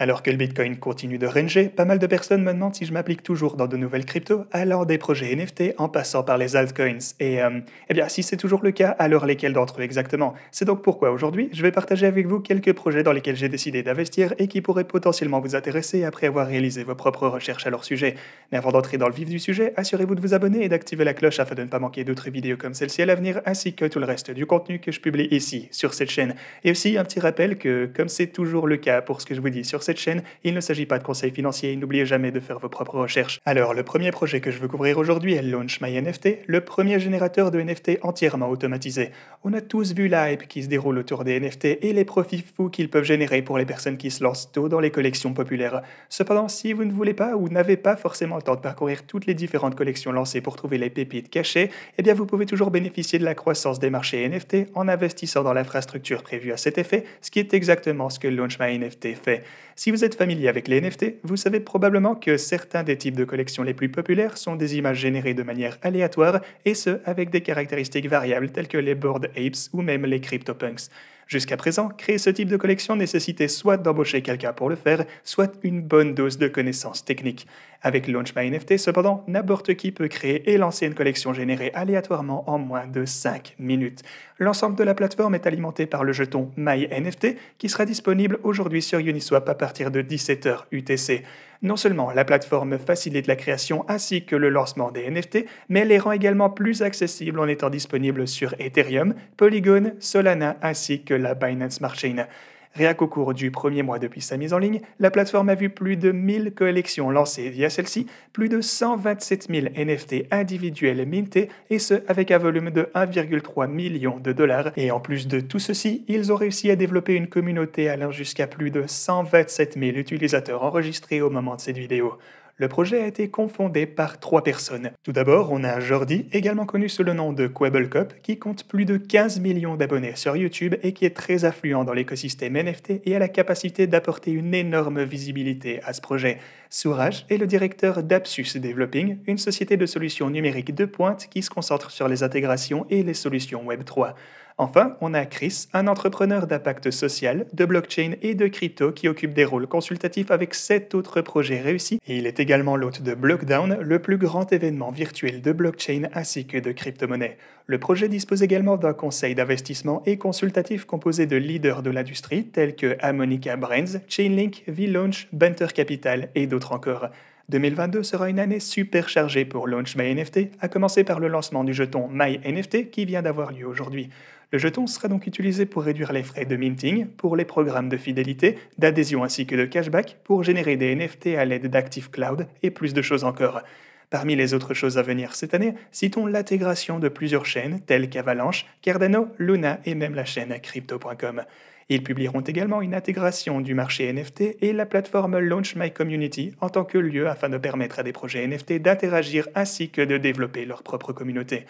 Alors que le Bitcoin continue de ranger, pas mal de personnes me demandent si je m'applique toujours dans de nouvelles cryptos, allant des projets NFT en passant par les altcoins. Eh bien, si c'est toujours le cas, alors lesquels d'entre eux exactement? C'est donc pourquoi aujourd'hui, je vais partager avec vous quelques projets dans lesquels j'ai décidé d'investir et qui pourraient potentiellement vous intéresser après avoir réalisé vos propres recherches à leur sujet. Mais avant d'entrer dans le vif du sujet, assurez-vous de vous abonner et d'activer la cloche afin de ne pas manquer d'autres vidéos comme celle-ci à l'avenir, ainsi que tout le reste du contenu que je publie ici, sur cette chaîne. Et aussi un petit rappel que, comme c'est toujours le cas pour ce que je vous dis sur cette chaîne, il ne s'agit pas de conseils financiers, n'oubliez jamais de faire vos propres recherches. Alors, le premier projet que je veux couvrir aujourd'hui est Launch My NFT, le premier générateur de NFT entièrement automatisé. On a tous vu la hype qui se déroule autour des NFT et les profits fous qu'ils peuvent générer pour les personnes qui se lancent tôt dans les collections populaires. Cependant, si vous ne voulez pas ou n'avez pas forcément le temps de parcourir toutes les différentes collections lancées pour trouver les pépites cachées, eh bien vous pouvez toujours bénéficier de la croissance des marchés NFT en investissant dans l'infrastructure prévue à cet effet, ce qui est exactement ce que Launch My NFT fait. Si vous êtes familier avec les NFT, vous savez probablement que certains des types de collections les plus populaires sont des images générées de manière aléatoire, et ce, avec des caractéristiques variables telles que les Bored Apes ou même les CryptoPunks. Jusqu'à présent, créer ce type de collection nécessitait soit d'embaucher quelqu'un pour le faire, soit une bonne dose de connaissances techniques. Avec Launch My NFT, cependant, n'importe qui peut créer et lancer une collection générée aléatoirement en moins de 5 minutes. L'ensemble de la plateforme est alimenté par le jeton MyNFT qui sera disponible aujourd'hui sur Uniswap à partir de 17h UTC. Non seulement la plateforme facilite la création ainsi que le lancement des NFT, mais elle les rend également plus accessibles en étant disponible sur Ethereum, Polygon, Solana ainsi que la Binance Smart Chain. Rien qu'au cours du premier mois depuis sa mise en ligne, la plateforme a vu plus de 1000 collections lancées via celle-ci, plus de 127 000 NFT individuels mintés, et ce avec un volume de 1,3 million de dollars. Et en plus de tout ceci, ils ont réussi à développer une communauté allant jusqu'à plus de 127 000 utilisateurs enregistrés au moment de cette vidéo. Le projet a été cofondé par 3 personnes. Tout d'abord, on a Jordi, également connu sous le nom de Kwebbelkop, qui compte plus de 15 millions d'abonnés sur YouTube et qui est très affluent dans l'écosystème NFT et a la capacité d'apporter une énorme visibilité à ce projet. Souraj est le directeur d'Apsus Developing, une société de solutions numériques de pointe qui se concentre sur les intégrations et les solutions Web3. Enfin, on a Chris, un entrepreneur d'impact social, de blockchain et de crypto qui occupe des rôles consultatifs avec 7 autres projets réussis. Et il est également l'hôte de Blockdown, le plus grand événement virtuel de blockchain ainsi que de crypto-monnaie. Le projet dispose également d'un conseil d'investissement et consultatif composé de leaders de l'industrie tels que Harmonica Brands, Chainlink, V-Launch, Banter Capital et d'autres encore. 2022 sera une année super chargée pour Launch My NFT, à commencer par le lancement du jeton My NFT qui vient d'avoir lieu aujourd'hui. Le jeton sera donc utilisé pour réduire les frais de minting, pour les programmes de fidélité, d'adhésion ainsi que de cashback, pour générer des NFT à l'aide d'Active Cloud et plus de choses encore. Parmi les autres choses à venir cette année, citons l'intégration de plusieurs chaînes telles qu'Avalanche, Cardano, Luna et même la chaîne Crypto.com. Ils publieront également une intégration du marché NFT et la plateforme Launch My Community en tant que lieu afin de permettre à des projets NFT d'interagir ainsi que de développer leur propre communauté.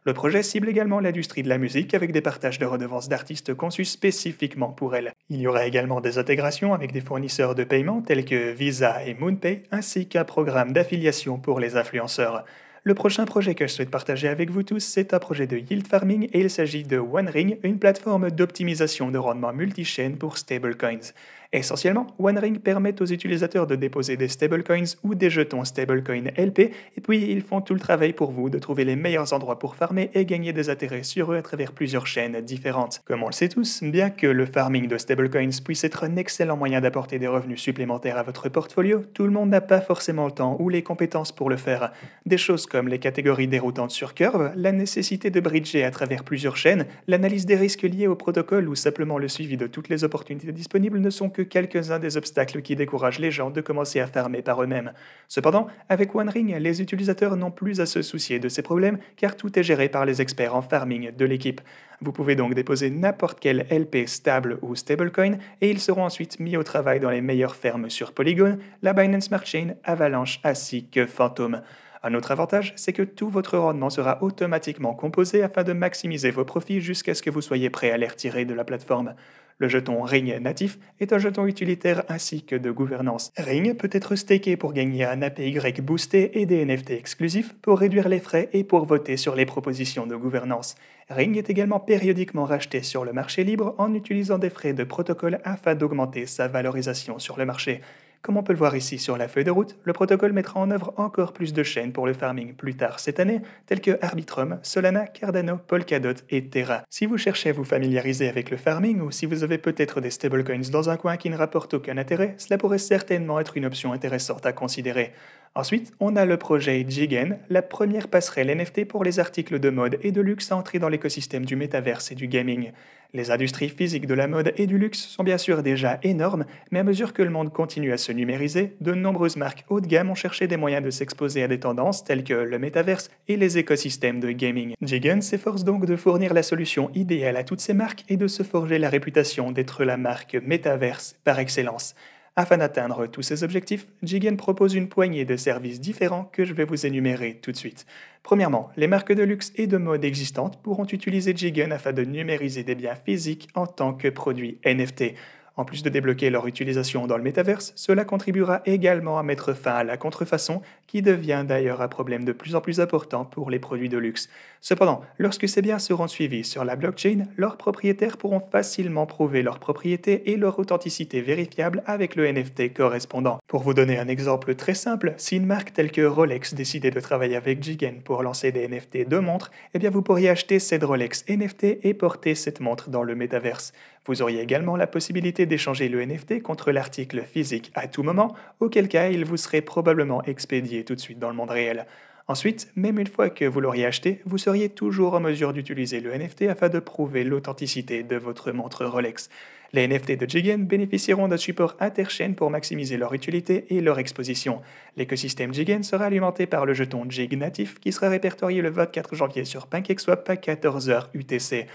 Le projet cible également l'industrie de la musique avec des partages de redevances d'artistes conçus spécifiquement pour elle. Il y aura également des intégrations avec des fournisseurs de paiement tels que Visa et MoonPay, ainsi qu'un programme d'affiliation pour les influenceurs. Le prochain projet que je souhaite partager avec vous tous, c'est un projet de yield farming et il s'agit de OneRing, une plateforme d'optimisation de rendement multi-chaîne pour stablecoins. Essentiellement, OneRing permet aux utilisateurs de déposer des stablecoins ou des jetons stablecoin LP, et puis ils font tout le travail pour vous de trouver les meilleurs endroits pour farmer et gagner des intérêts sur eux à travers plusieurs chaînes différentes. Comme on le sait tous, bien que le farming de stablecoins puisse être un excellent moyen d'apporter des revenus supplémentaires à votre portfolio, tout le monde n'a pas forcément le temps ou les compétences pour le faire. Des choses comme les catégories déroutantes sur Curve, la nécessité de bridger à travers plusieurs chaînes, l'analyse des risques liés au protocole ou simplement le suivi de toutes les opportunités disponibles ne sont que quelques-uns des obstacles qui découragent les gens de commencer à farmer par eux-mêmes. Cependant, avec OneRing, les utilisateurs n'ont plus à se soucier de ces problèmes car tout est géré par les experts en farming de l'équipe. Vous pouvez donc déposer n'importe quel LP stable ou stablecoin et ils seront ensuite mis au travail dans les meilleures fermes sur Polygon, la Binance Smart Chain, Avalanche ainsi que Phantom. Un autre avantage, c'est que tout votre rendement sera automatiquement composé afin de maximiser vos profits jusqu'à ce que vous soyez prêt à les retirer de la plateforme. Le jeton Ring natif est un jeton utilitaire ainsi que de gouvernance. Ring peut être staké pour gagner un APY boosté et des NFT exclusifs pour réduire les frais et pour voter sur les propositions de gouvernance. Ring est également périodiquement racheté sur le marché libre en utilisant des frais de protocole afin d'augmenter sa valorisation sur le marché. Comme on peut le voir ici sur la feuille de route, le protocole mettra en œuvre encore plus de chaînes pour le farming plus tard cette année, telles que Arbitrum, Solana, Cardano, Polkadot et Terra. Si vous cherchez à vous familiariser avec le farming ou si vous avez peut-être des stablecoins dans un coin qui ne rapportent aucun intérêt, cela pourrait certainement être une option intéressante à considérer. Ensuite, on a le projet Jigen, la première passerelle NFT pour les articles de mode et de luxe à entrer dans l'écosystème du métaverse et du gaming. Les industries physiques de la mode et du luxe sont bien sûr déjà énormes, mais à mesure que le monde continue à se numériser, de nombreuses marques haut de gamme ont cherché des moyens de s'exposer à des tendances telles que le métaverse et les écosystèmes de gaming. Jigen s'efforce donc de fournir la solution idéale à toutes ces marques et de se forger la réputation d'être la marque métaverse par excellence. Afin d'atteindre tous ces objectifs, Jigen propose une poignée de services différents que je vais vous énumérer tout de suite. Premièrement, les marques de luxe et de mode existantes pourront utiliser Jigen afin de numériser des biens physiques en tant que produits NFT. En plus de débloquer leur utilisation dans le métaverse, cela contribuera également à mettre fin à la contrefaçon, qui devient d'ailleurs un problème de plus en plus important pour les produits de luxe. Cependant, lorsque ces biens seront suivis sur la blockchain, leurs propriétaires pourront facilement prouver leur propriété et leur authenticité vérifiable avec le NFT correspondant. Pour vous donner un exemple très simple, si une marque telle que Rolex décidait de travailler avec Jigen pour lancer des NFT de montres, eh bien vous pourriez acheter cette Rolex NFT et porter cette montre dans le métaverse. Vous auriez également la possibilité d'échanger le NFT contre l'article physique à tout moment, auquel cas il vous serait probablement expédié tout de suite dans le monde réel. Ensuite, même une fois que vous l'auriez acheté, vous seriez toujours en mesure d'utiliser le NFT afin de prouver l'authenticité de votre montre Rolex. Les NFT de Jigen bénéficieront d'un support interchain pour maximiser leur utilité et leur exposition. L'écosystème Jigen sera alimenté par le jeton Jig natif qui sera répertorié le 24 janvier sur PancakeSwap à 14h UTC.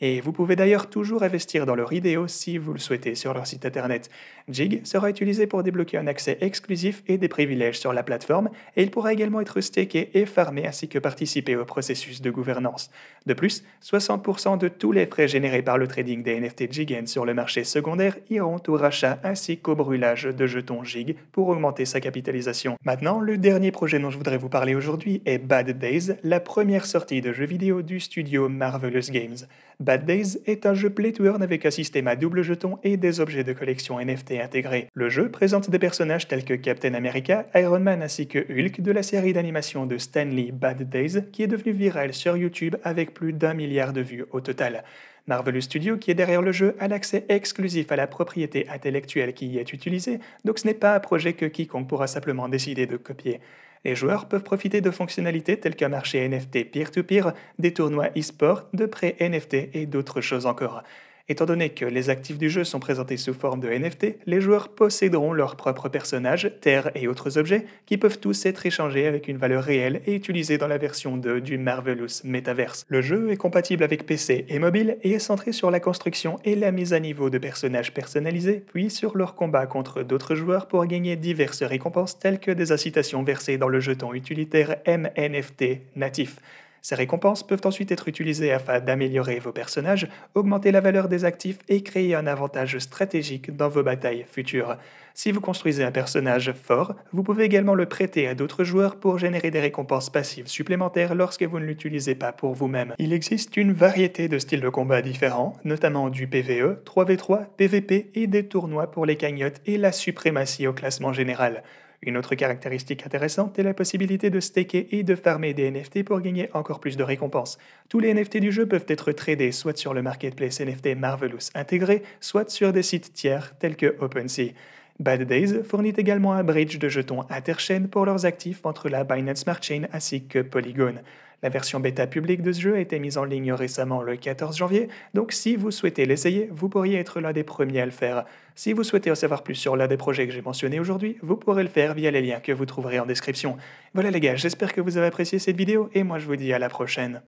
Et vous pouvez d'ailleurs toujours investir dans leur IDO si vous le souhaitez sur leur site internet. Jig sera utilisé pour débloquer un accès exclusif et des privilèges sur la plateforme, et il pourra également être staké et farmé ainsi que participer au processus de gouvernance. De plus, 60% de tous les frais générés par le trading des NFT Jigen sur le marché secondaire iront au rachat ainsi qu'au brûlage de jetons Jig pour augmenter sa capitalisation. Maintenant, le dernier projet dont je voudrais vous parler aujourd'hui est Bad Days, la première sortie de jeu vidéo du studio Marvelous Games. Bad Days est un jeu play to earn avec un système à double jeton et des objets de collection NFT intégrés. Le jeu présente des personnages tels que Captain America, Iron Man ainsi que Hulk de la série d'animation de Stan Lee Bad Days qui est devenue virale sur YouTube avec plus d'1 milliard de vues au total. Marvelous Studio, qui est derrière le jeu, a l'accès exclusif à la propriété intellectuelle qui y est utilisée, donc ce n'est pas un projet que quiconque pourra simplement décider de copier. Les joueurs peuvent profiter de fonctionnalités telles qu'un marché NFT peer-to-peer, des tournois e-sport, de prêts NFT et d'autres choses encore. Étant donné que les actifs du jeu sont présentés sous forme de NFT, les joueurs posséderont leurs propres personnages, terres et autres objets qui peuvent tous être échangés avec une valeur réelle et utilisés dans la version 2 du Marvelous Metaverse. Le jeu est compatible avec PC et mobile et est centré sur la construction et la mise à niveau de personnages personnalisés, puis sur leur combat contre d'autres joueurs pour gagner diverses récompenses telles que des incitations versées dans le jeton utilitaire MNFT natif. Ces récompenses peuvent ensuite être utilisées afin d'améliorer vos personnages, augmenter la valeur des actifs et créer un avantage stratégique dans vos batailles futures. Si vous construisez un personnage fort, vous pouvez également le prêter à d'autres joueurs pour générer des récompenses passives supplémentaires lorsque vous ne l'utilisez pas pour vous-même. Il existe une variété de styles de combat différents, notamment du PvE, 3v3, PvP et des tournois pour les cagnottes et la suprématie au classement général. Une autre caractéristique intéressante est la possibilité de staker et de farmer des NFT pour gagner encore plus de récompenses. Tous les NFT du jeu peuvent être tradés soit sur le marketplace NFT Marvelous intégré, soit sur des sites tiers tels que OpenSea. Bad Days fournit également un bridge de jetons interchain pour leurs actifs entre la Binance Smart Chain ainsi que Polygon. La version bêta publique de ce jeu a été mise en ligne récemment le 14 janvier, donc si vous souhaitez l'essayer, vous pourriez être l'un des premiers à le faire. Si vous souhaitez en savoir plus sur l'un des projets que j'ai mentionnés aujourd'hui, vous pourrez le faire via les liens que vous trouverez en description. Voilà les gars, j'espère que vous avez apprécié cette vidéo et moi je vous dis à la prochaine.